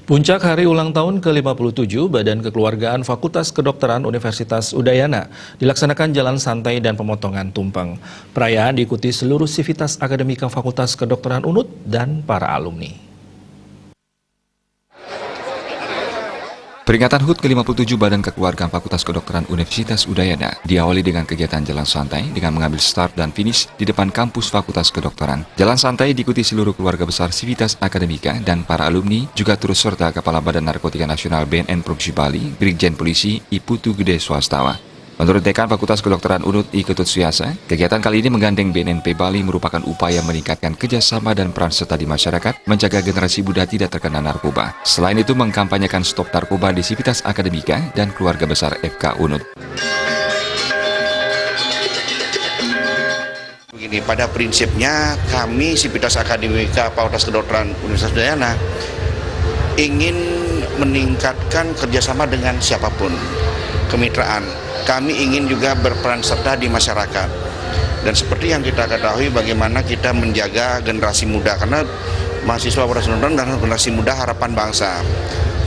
Puncak hari ulang tahun ke-57 Badan Kekeluargaan Fakultas Kedokteran Universitas Udayana dilaksanakan jalan santai dan pemotongan tumpeng. Perayaan diikuti seluruh sivitas akademika Fakultas Kedokteran UNUD dan para alumni. Peringatan HUT ke-57 Badan Kekeluargaan Fakultas Kedokteran Universitas Udayana diawali dengan kegiatan jalan santai dengan mengambil start dan finish di depan kampus Fakultas Kedokteran. Jalan santai diikuti seluruh keluarga besar sivitas akademika dan para alumni, juga turut serta Kepala Badan Narkotika Nasional BNN Provinsi Bali, Brigjen Polisi I Putu Gede Swastawa. Menurut Dekan Fakultas Kedokteran UNUD I Ketut Suyasa, kegiatan kali ini menggandeng BNNP Bali merupakan upaya meningkatkan kerjasama dan peran serta di masyarakat, menjaga generasi muda tidak terkena narkoba. Selain itu, mengkampanyekan stop narkoba di sivitas akademika dan keluarga besar FK UNUD. Begini, pada prinsipnya kami sivitas akademika Fakultas Kedokteran Universitas Udayana ingin meningkatkan kerjasama dengan siapapun, kemitraan. Kami ingin juga berperan serta di masyarakat. Dan seperti yang kita ketahui bagaimana kita menjaga generasi muda, karena mahasiswa Fakultas Kedokteran dan generasi muda harapan bangsa.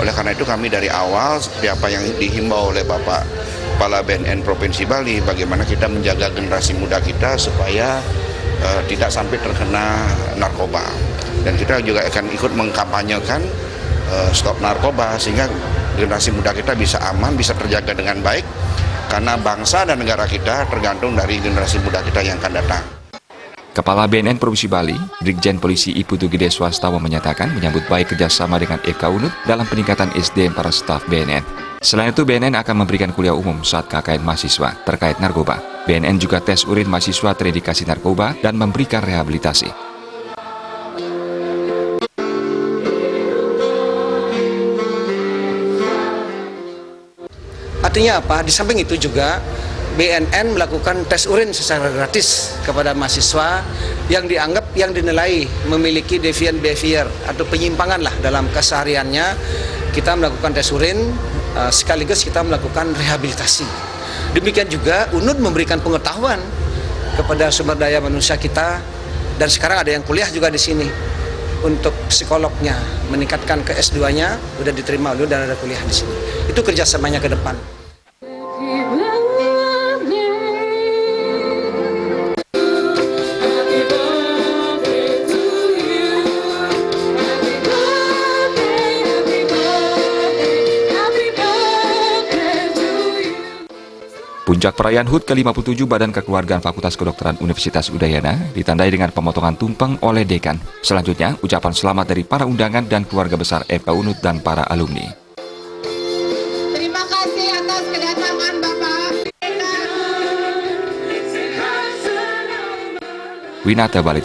Oleh karena itu kami dari awal, seperti apa yang dihimbau oleh Bapak Kepala BNN Provinsi Bali, bagaimana kita menjaga generasi muda kita supaya tidak sampai terkena narkoba. Dan kita juga akan ikut mengkampanyekan stop narkoba sehingga generasi muda kita bisa aman, bisa terjaga dengan baik, karena bangsa dan negara kita tergantung dari generasi muda kita yang akan datang. Kepala BNN Provinsi Bali, Brigjen Polisi I Putu Gede Swastawa menyatakan menyambut baik kerjasama dengan FK UNUD dalam peningkatan SDM para staf BNN. Selain itu, BNN akan memberikan kuliah umum saat KKN mahasiswa terkait narkoba. BNN juga tes urin mahasiswa terindikasi narkoba dan memberikan rehabilitasi. Artinya apa? Di samping itu juga BNN melakukan tes urin secara gratis kepada mahasiswa yang dianggap, yang dinilai memiliki deviant behavior atau penyimpangan lah dalam kesehariannya. Kita melakukan tes urin sekaligus kita melakukan rehabilitasi. Demikian juga UNUD memberikan pengetahuan kepada sumber daya manusia kita, dan sekarang ada yang kuliah juga di sini untuk psikolognya, meningkatkan ke S2-nya, udah diterima dulu dan ada kuliah di sini. Itu kerjasamanya ke depan. Puncak perayaan HUT ke-57 Badan Kekeluargaan Fakultas Kedokteran Universitas Udayana ditandai dengan pemotongan tumpeng oleh Dekan. Selanjutnya, ucapan selamat dari para undangan dan keluarga besar FK UNUD dan para alumni. Terima kasih atas kedatangan Bapak. Winata Bali.